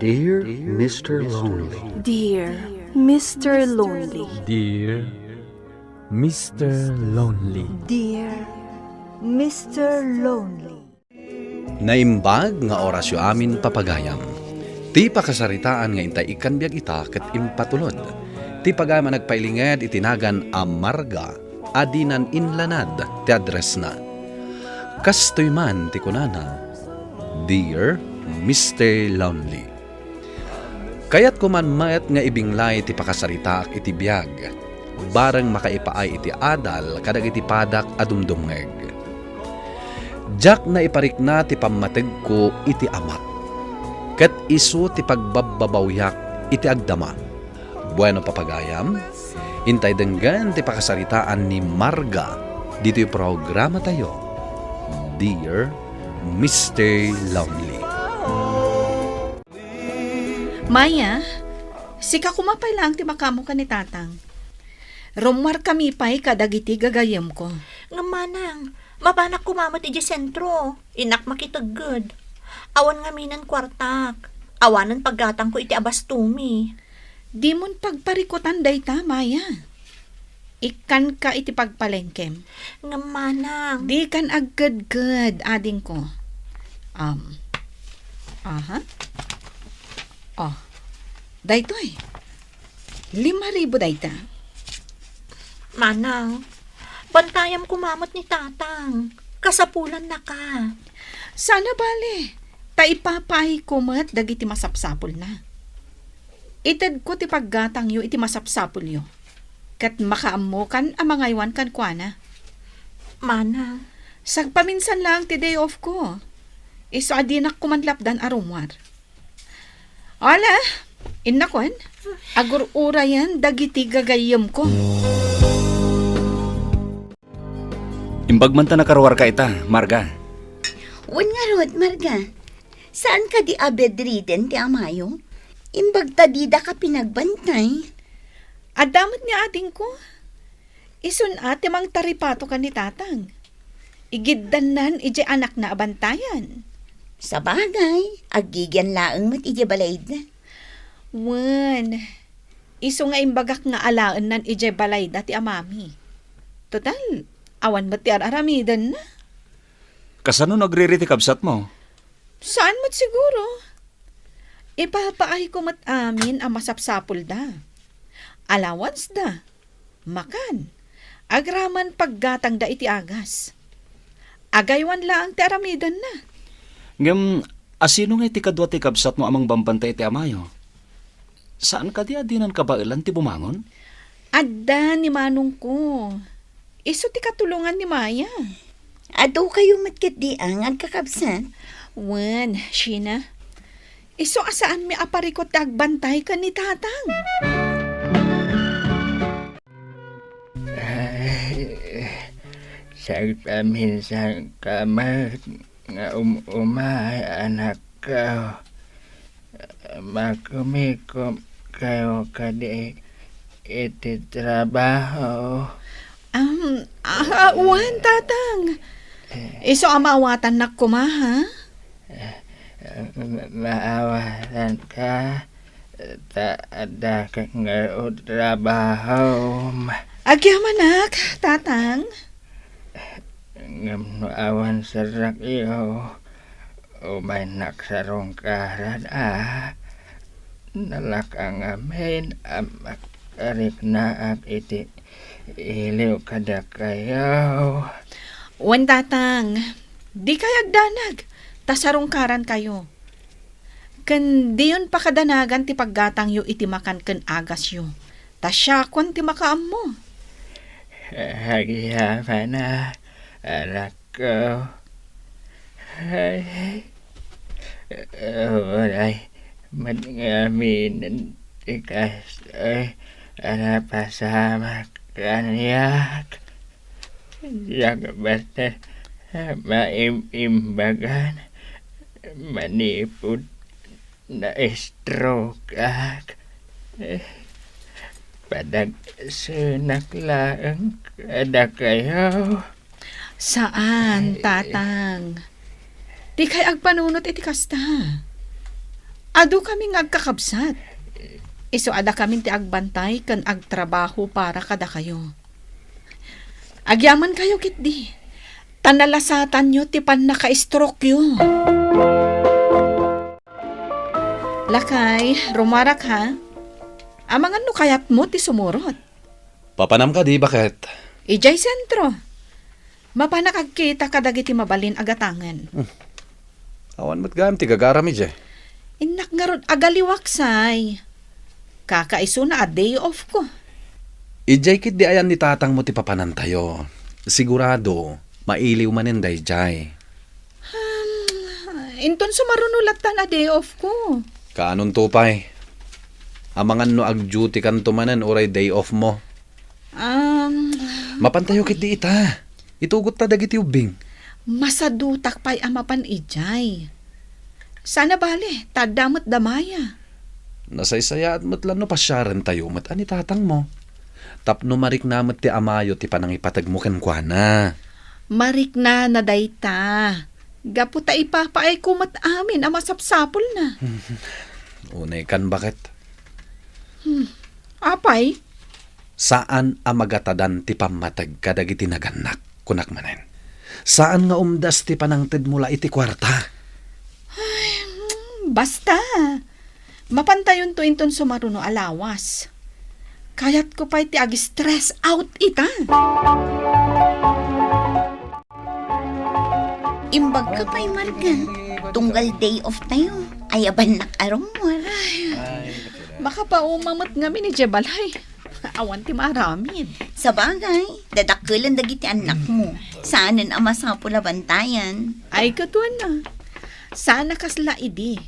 Dear Mr. Lonely. Dear Mr. Lonely. Dear Mr. Lonely. Dear Mr. Lonely. Naimbag nga orasyo amin papagayam. Ti pakasaritaan nga intay ikan biag ita ket impatulod. Ti pagama nagpailinged itinagan amarga adinan inlanad ti address na. Kastoy man ti kunana, Dear Mr. Lonely. Kaya't kumanmayat nga ibinglay ti pakasaritaak iti biag, barang makaipaay iti adal kadag iti padak adumdumngeg. Jack na iparik na ti pamateg ko iti amat, ket isu ti pagbababawyak iti agdama. Bueno papagayam, intay denggan ti pakasaritaan ni Marga dito yung programa tayo, Dear Mr. Lonely. Maya, sika kumapay lang ti makamo ka ni tatang. Rumwar kami pa'y kadagiti gagayam ko. Nga manang, mabanak kumamat iti sentro. Inak makitagod. Awan nga minan kwartak. Awanan paggatang ko iti abastumi. Di mon pagparikutan dayta, Maya. Ikan ka iti pagpalengkem. Nga manang. Di kan agad-gad, ading ko. Daytoy. 5,000 dayta. Manang, bantayam kumamot ni tatang. Kasapulan na ka. Sana bale, ta ipapahi kumat dagiti masapsapol na. Ited ko ti paggatang yo iti masapsapol yo. Kat makaamukan ang mga iwan kan kuana. Manang, Sagpaminsan lang ti day off ko. Iso adinak kumanlapdan arumwar. Ala, innakon, agur-ura yan dagiti gagayam ko. Imbag man ta nakarwar ka ita, Marga. Wan nga rod, Marga. Saan ka di abedridden ti amayo? Imbag tadida ka pinagbantay. Adamat ni ating ko. Isun ate mang taripato ka ni tatang. Igiddanan ije anak na abantayan. Sa bagay, agigyan laang mat ije balaid na. Wan, iso nga imbagak nga alaan nan ije balay dati amami. Total, awan mo ti aramidan na. Kasano nagririti kabsat mo? Saan mo't siguro? Ipapaay ko mat amin ang masapsapol da. Allowance da. Makan. Agraman paggatang da iti agas. Agaywan lang ti aramidan na. Ngam, asino nga iti kadwa ti kabsat mo amang bambantay iti amayo? Saan ka di adinan kabailan ti bumangon? Adda ni manong ko. Iso ti katulungan ni Maya. Ado kayo matkit di ang agkakabsat. Wan, Sheena. Iso asaan mi aparikot agbantay ka ni tatang. Sagpaminsan kamat nga umay anak ko. Makumikom kayo kadi iti trabaho. Wan, tatang. Iso amawatan na kuma, ha? Maawatan ka. Taada ka nga trabaho. Agyamanak, tatang. Ngam no awan serak iyo. Umay naksarong karad nalak ang amin amak arik naak iti iliw kada kayo. Wan, tatang. Di kayag danag. Tasarungkaran kayo. Kan di yun pakadanagan ti paggatang yo iti makan ken agas yo. Tasyakon ti makaam mo. Hagiyaman na anak ko. Ay, Oray, madngaminan tikas ay pasama kanyak. Yang basta maimimbagan manipod na stroke ak. Padag sunak lang kada kayo. Saan, tatang? Di kay agpanunot iti kasta. Ado kami ngagkakabsat. Iso ada kami ti agbantay kan agtrabaho para kada kayo. Agyaman kayo kitdi. Tanalasatan nyo ti pan naka-stroke yo. Lakay, rumarak ha. Amangan no kayat mo ti sumurot. Papanam ka di, bakit? Ijay sentro. Mapanakagkita kadagiti mabalin agatangan. Awan mo't gam, ti gagarami dyan. Inak nga ron agaliwaksay. Kakaiso na a day off ko. Ijay kit di ayan ni tatang mo ti papanan tayo. Sigurado, mailiw maninday jay. Inton sumarunulatan a day off ko. Kaanon tupay? Amangan no ag-duty kan tumanan oray day off mo. Mapantayo kit di ita. Itugot ta dagiti ubing. Masadutak pa'y amapan ijay. Sana bale, tadamot damaya. Nasaysayat mo't lang no pasyaran tayo mat ani tatang mo. Tapno marik namot ti amayo ti panangipatag mo kenkwana. Marik na nadayta. Gapu ta ipapaay kumat amin ang masapsapol na. Unay kan bakit? Apay? Saan amagatadan ti pamatag kadagiti naganak kunak manen? Saan nga umdas ti panangted mula iti kwarta? Basta. Mapantayon to inton sumaruno alawas. Kayat ko pa'y ti ag-stress out ita. Imbag ka pa'y Marga. Tunggal day off tayo. Ay aban nakarong mo. Makapaumamot nga ni Jebalay. Awan ti maramin. Sa bagay, dadakulan dagiti anak mo. Saanan ang masapula bantayan. Ay katuan na. Sana kasla idi.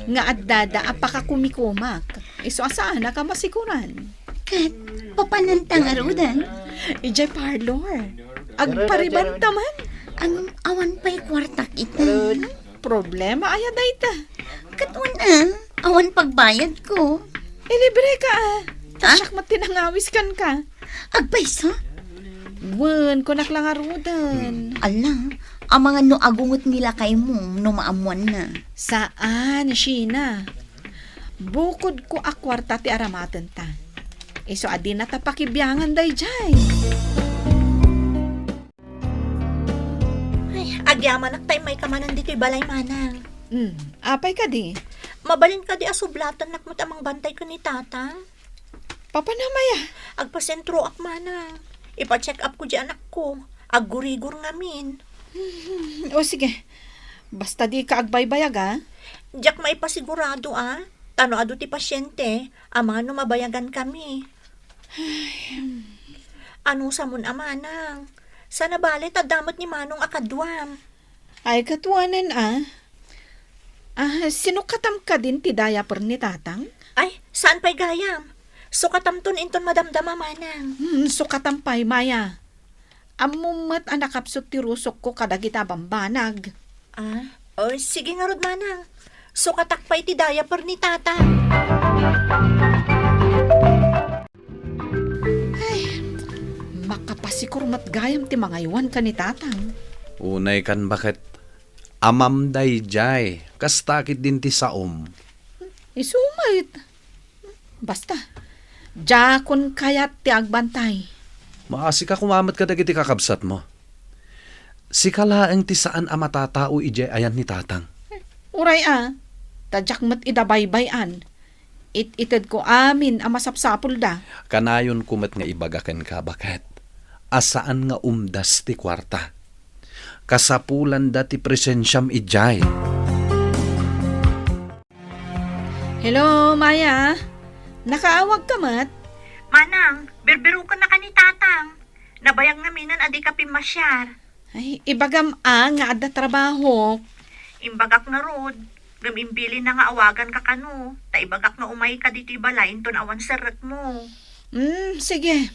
Nga addada apaka kumikumak. Iso asana ka masikuran. Kat, papanantang arudan. Ijay parlor. Agpariban taman. Ang awan pa'y kwartak ita. Problema aya dayta. Katuna, awan pagbayad ko. Ilibre ka ah. Ha? Siyak matinangawis kan ka. Agbaysa? Wen, kunak lang arudan. Ala, ang mga no agungot nila kay mo, no maamuan na. Saan, Sheena? Bukod ko akwarta ti aramatan ta. Iso adi na tapakibyangan day jay. Ay, agyaman ak tayo may kamanan di kay balay manang. Apay ka di. Mabalin ka di asublatan nakmat amang bantay ko ni tatang. Papanamaya. Agpasentro ak manang. Ipa-check up ko di anak ko. Aggurigur ngamin. O sige. Basta di ka agbaybayag ah. Diyak maipasigurado Tano ado ti pasyente. Ama no mabayagan kami. Ano sa mun amanang? Sana bale tadamot ni Manong akadwam. Ay katuanan sinukatam ka din ti diaper ni tatang? Ay, saan pa'y gayam? Sukatamton inton madamdama manang. Sukatampay, Maya. Amumat anakapsot ti rusok ko kadagita bambanag. Sige nga rod manang. Sukatakpay ti diaper ni tata. Ay, makapasikurmat gayam ti mga iwan ka ni tatang. Unay kan bakit? Amamday jay. Kastakit din ti saom. Isumait. Basta. Jakon kayat ti agbantay. Maasi ka kumamat ka dagiti kakabsat mo. Si kalaeng ti saan amatatao ije ayan ni tatang. Uray tadyak mat idabaybayan. It-ited ko amin ang masapsapul da. Kanayon kumat nga ibagaken ka bakit? Asaan nga umdas ti kwarta? Kasapulan da ti presensyam ijay. Hello, Maya. Nakaawag ka mat? Manang, birbiro ka na ka ni tatang. Nabayag naminan adi ka pimasyar. Ay, ibagam nga adda trabaho. Imbagak na rod. Gamimbili na nga awagan ka kano. Ta ibagak na umay ka dito balay inton awan seret mo. Sige.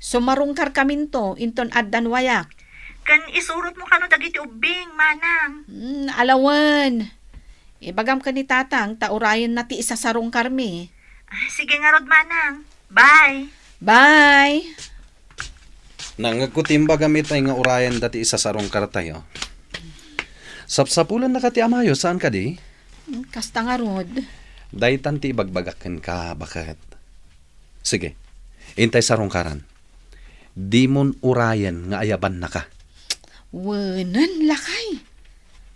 Sumarungkar kamin to inton addan wayak. Kan isurot mo kano dagiti ubing, manang. Alawan. Ibagam ka ni tatang, taurayan na ti isasarong karmi. Sige nga rod, manang. Bye! Bye! Nangagkutimba gamit ay nga urayan dati isasarong kartayo. Sapsapulan na ka ti amayo, saan ka di? Kasta nga rod. Daytan ti ibagbagaken ka, bakit? Sige, intay sa rongkaran. Di mon urayan nga ayaban na ka. Wanan lakay.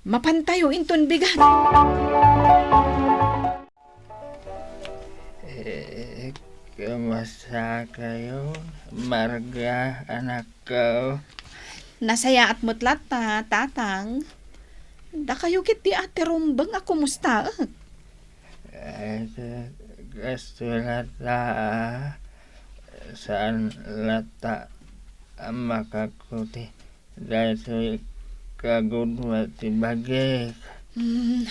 Mapantayo inton bigat. Kamusta kayo, Marga, anak ko? Nasaya at mutlat ta, tatang. Da kayo kit di ate rumbang ako musta. Ay, gusto lata, saan lata ang makakuti dahil sa kagudwa ti bagay.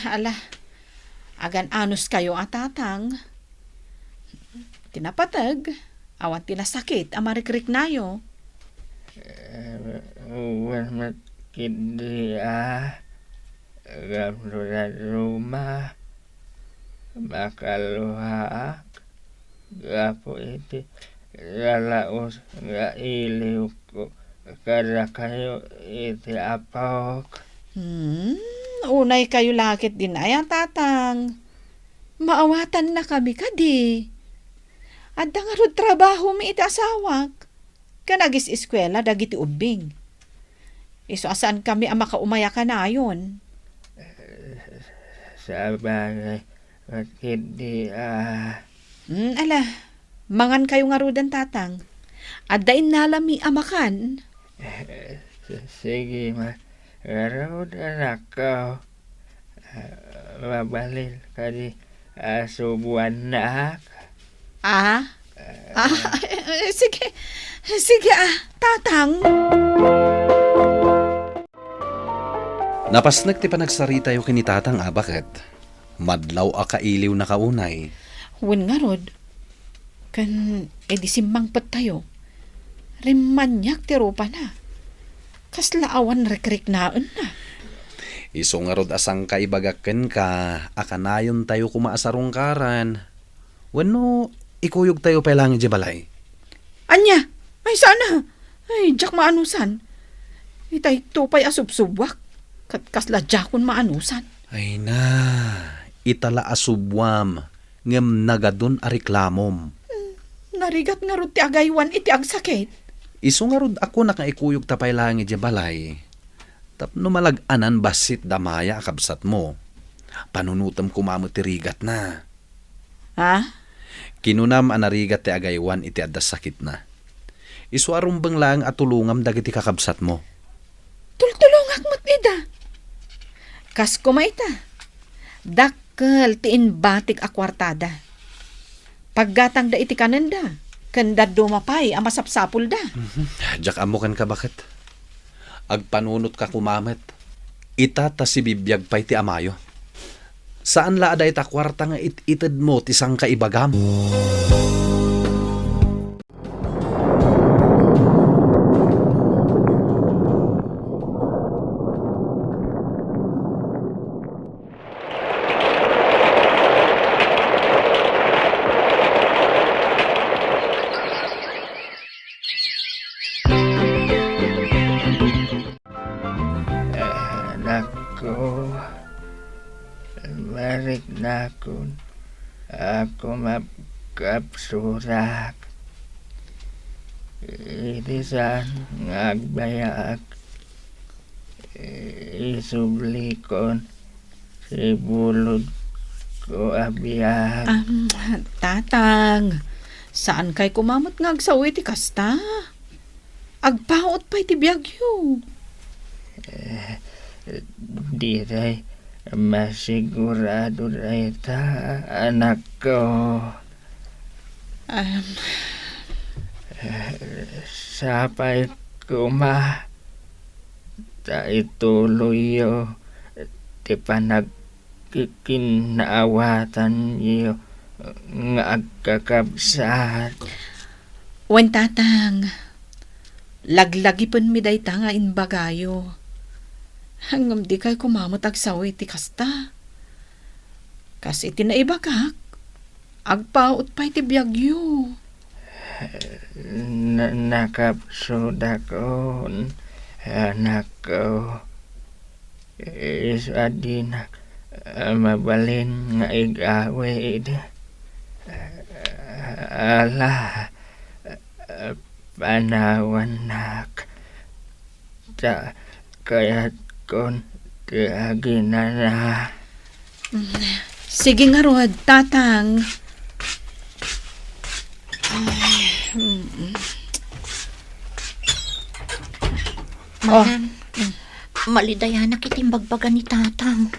Hala. Agan anus kayo at tatang. Tinapatag. Awan tinasakit. Amarikrik nayo. Uwan matkindi gamlo na rumah makaluhaak gapo iti lalaos nga iliw ko kada kayo iti apok. Unay kayo lakit din ay tatang. Maawatan na kami kadi. At nga rod trabaho mi iti asawak. Kanagis eskwela dagiti ubing. Iso asaan kami ang makaumaya ka na ayon. Sa bagay, matkindi Ala, mangan kayo nga rodan tatang. At dain nalami amakan. sige Garod anak ko. Mabalil ka di subuan na. Sige. Sige tatang. Napasnag ti panagsarita yo kini tatang, bakit? Madlaw a kailiw na kaunay. Wen nga rod. Kan edisimbang pat tayo. Rimanyak ti ropa na. Kaslaawan rekrik naan na. Iso nga rod asang kaibagaken ka, akanayon tayo kumaasarungkaran. Wano, ikuyog tayo pailangan di balay. Anya, ay sana. Ay, jak maanusan. Itay tupay asubsubwak. Kasla jakon maanusan. Ay na, itala asubwam, ngem nagadun a reklamom. Narigat nga rod ti agaywan iti agsakit. Iso nga rod ako nakaikuyog tapay langi di balay. Tapno malag-anan basit damaya akabsat mo. Panunutam kumamot ti rigat na. Kinunam anarigat ti agaywan iti adas sakit na. Iso arumbang lang at tulungam dagiti kakabsat mo. Tultulungak mo't ida. Kas kumaita. Dakkel tiin batik akwartada. Paggatang da iti kananda. Kanda dumapay ang masapsapul da. Diyak amukan ka bakit? Agpanunot ka kumamet. Itata si bibiyag pa'y ti amayo. Saan la aday ta kwarta nga itid mo tisang kaibagam? Marik na ako mapkapsurak. Iti saan ngagbayak. Isublikon si bulod ko abiyag. Tatang, saan kay kumamot nga agsawi ti kasta? Agpaot pa iti biyagyo. Di ray masigurado ray ta, anak ko. Sapay kuma ta ituloy yo ti panagkikinaawatan yo nga agkakabsat. Wen tatang, laglagipon mi day nga inbagayo. Hanggang di kay kumamot agsawi ti kasta. Kas iti naibagak, agpaot pa iti biyagyo. Nakapsudakon, anak ko. Isadinak mabalin nga igawid. Ala, panawan nak. Kaya't kon ginana. Sige nga rod, tatang. Manang, malidaya na kiting bagbagan ni tatang.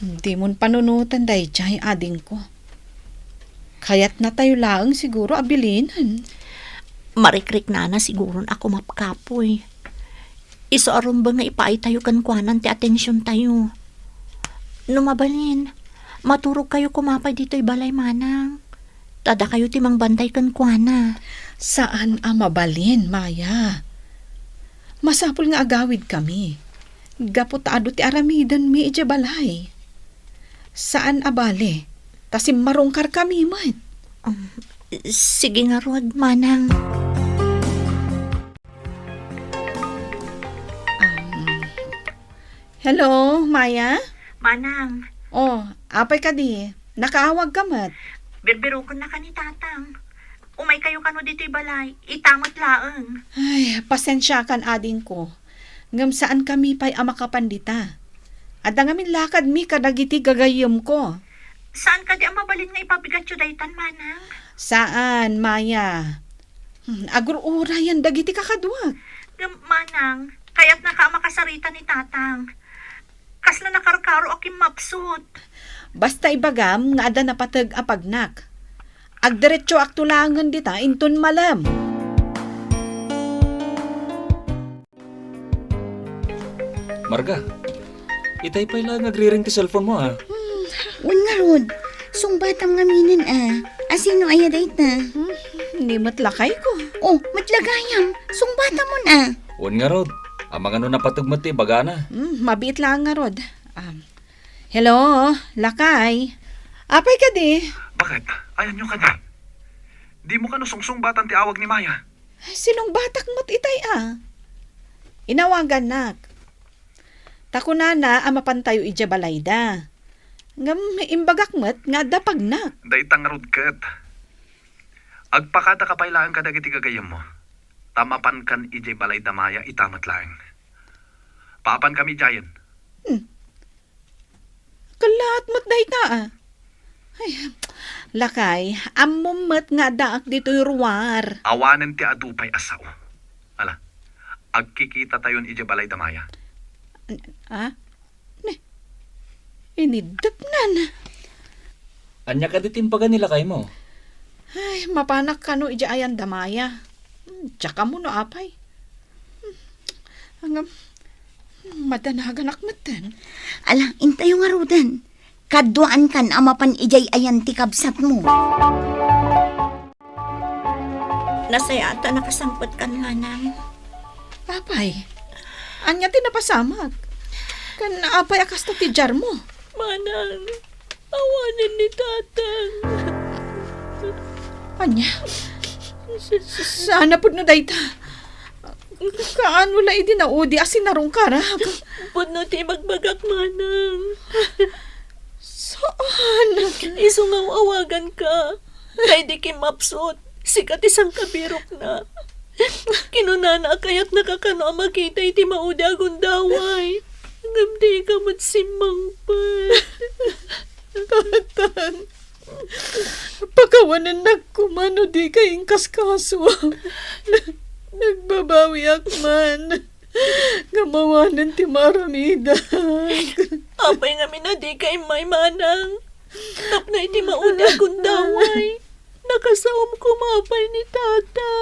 Di mon panunutan day jay ading ko. Kaya't na tayo laang siguro abilinan. Marikrik na siguro ako mapkapoy. Iso aron ba nga ipaay tayo kan kuanan ti atensyon tayo. Numabalin, maturog kayo kumapay dito'y balay manang. Tada kayo timang bantay kan kuana. Saan mabalin, Maya? Masapul nga agawid kami. Gaputado ti aramidan mi ije balay. Saan abale? Tasim marungkar kami man. Sige nga rod, manang. Hello, Maya? Manang, Oh, apay ka di. Nakaawag ka mat. birbirukon na ka ni tatang. Umay kayo kano dito'y balay, itamot laeng. Ay, pasensya kan ading ko. Ngam saan kami pa'y amakapandita. At ang amin lakad mi kadagiti gagayom ko. Saan ka di ang mabalin nga ipabigat yu daytan, manang? Saan, Maya? Agur-ura yan dagiti kakadwag. Manang, kaya't nakamakasarita ni tatang. Kasla nakarkaro aking mapsut. Basta ibagam nga ada napatag apagnak. Agdiretso aktulangan dita intun malam. Marga, itay pa lang nagriring ti cellphone mo ha. Wan nga rod, sungbatam nga minin Asino aya dayta? Hindi matlakay ko. Oh, matlagayam, sungbatam mo na. Wan nga rod, amang ano napatugmat ti bagana. Mabiit lang nga rod. Hello, lakay. Apay ka di. Bakit? Ayan nyo ka na. Di mo ka nusungsung-batan ti awag ni Maya. Sinong batak mo't itay Inawagan nak. Takuna na mapantayo ija balayda. Ngam imbagak mo't nga dapag nak. Daitang rudket. Agpakada ka pailaan ka dagiti gagayam mo. Tamapan kan ijay balay da Maya itamat lang. Paapan kami jayan. Kalat mo't dayta Ay, lakay, amumot nga daak dito'y ruwar. Awanen ti adupay asaw. Ala, agkikita tayon ijay balay da Maya. Inidapnan. Anya ka ditimbagan nila kay mo. Ay, mapanak ka no ija ayan damaya. Tsaka mo no apay. Hanggang madanagan akmatan. Ala, intayo nga rodan. Kaduan kan amapan ijay ayan ti kabsat mo. Nasayata nakasangpot kan manang. Apay, anya tinapasamag. Kan apay akas na tijar mo. Manang, awanin ni tatang. Anya, sana po no dayta. Kaano la idinaudi asin narong karag. Puno ti magbagak manang. Saan? Isungaw awagan ka. Kay di kimapsot. Sikat isang kabirok na. Kinunana kaya't nakakano ang makita iti maudi agon daway. Ngamdi ka matsimang pa. Tatan. Pagkawanan nagkumano di kayong kaskaso. Nagbabawi akman. Gamawanan ti maramidag. Apay nga minadi kay may manang. Tap na iti maudi agon daway. Nakasawam ko mapay ni tata.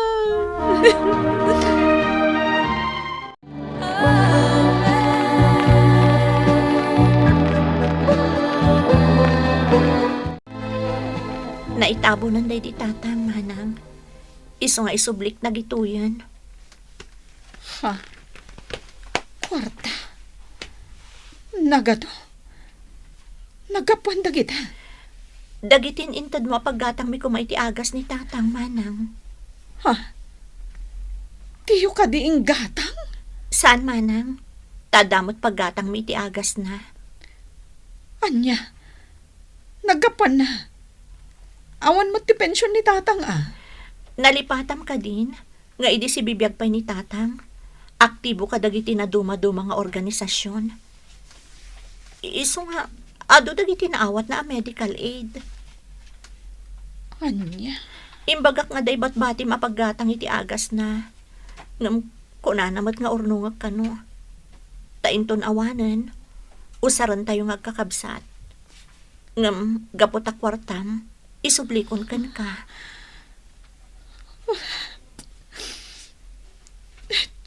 Naitabo ng day di tatang, manang. Iso nga isublik na gituyan. Ha? Kwarta. Nagado. Nagapuan dagit ha? Dagitin intad mo paggatang mi kumay ti agas ni tatang, manang. Ha? Tiyo ka diing gatang? Saan, manang? Tadamot paggatang mi ti agas na. Anya, nagapan na. Awan mo ti pensyon ni tatang Nalipatam ka din, nga idi si bibiyag pa ni tatang. Aktibo ka dagiti na duma-duma nga organisasyon. Iso nga, ado dagiti naawat na medical aid. Anya, Imbagak nga day bat-bati mapaggatang iti agas na. Ngam kunanamat nga urnungag kano. Tainton awanan, usaran tayo nga kakabsat. Ngam gapot a kwartam, isublikon kan ka.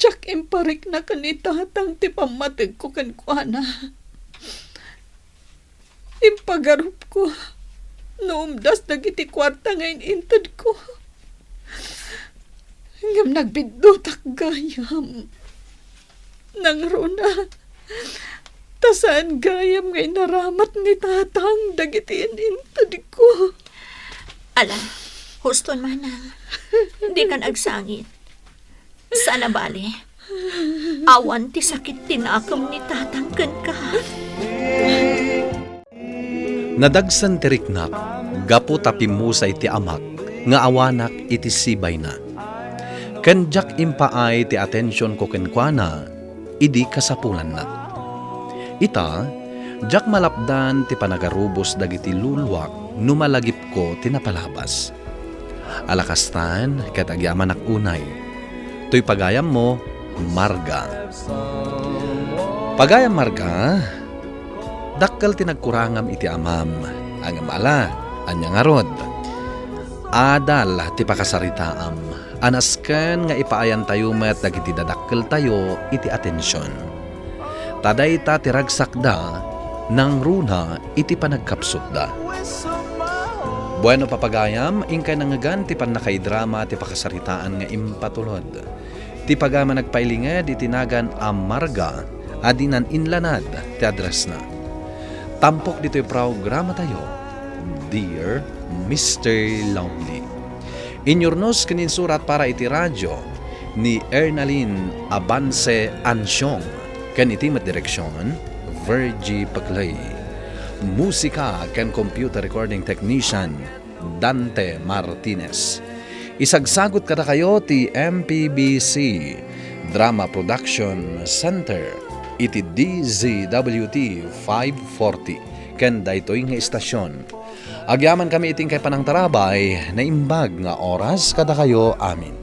tsak imparik na kanitatang ti pamatig ko kankwana. Impagarup ko, noomdas dagiti kwarta ngayon intad ko. Ngam nagbidutak gayam. Nangruna, tasaan gayam ngayon naramat ni tatang dagiti intad ko. Ala, huston manang, di kan agsangit. Sana bali, awan ti sakit tinakam ni tatang kan ka. Nadagsan ti riknak, gapo tapimusay ti amak, nga awanak iti sibay na. Kenjak impaay ti atensyon ko kenkwana, idi kasapulan na. Ita, jak malapdan ti panagarubos dagiti lulwak, numalagip ko tinapalabas. Alakastan, katagyaman unay. To'y pagayam mo, Marga. Pagayam Marga, dakkel tinagkurangam iti amam, ang amala, anyang arod. Adal ti pakasaritaam, anasken nga ipaayan tayo met dagiti dadakkel tayo iti atensyon. Taday ta tiragsakda, nang runa iti panagkapsot da. Bueno papagayam, ingkay nangagan ti panakaidrama ti pakasaritaan nga impatulod. Ti pagama nagpailinged itinagan Marga, adinan inlanad ti address na. Tampok dito'y programa tayo, Dear Mr. Lonely. Inyornos kanin surat para iti radyo ni Ernalyn Abance Ansyong. Kan iti direksyon, Virgie Paclay. Musika ken computer recording technician, Dante Martinez. Isagsagot kada kayo ti MPBC Drama Production Center iti DZWT 540 ken daytoy nga istasyon. Agyaman kami iting kay panang tarabay na imbag nga oras kada kayo amin.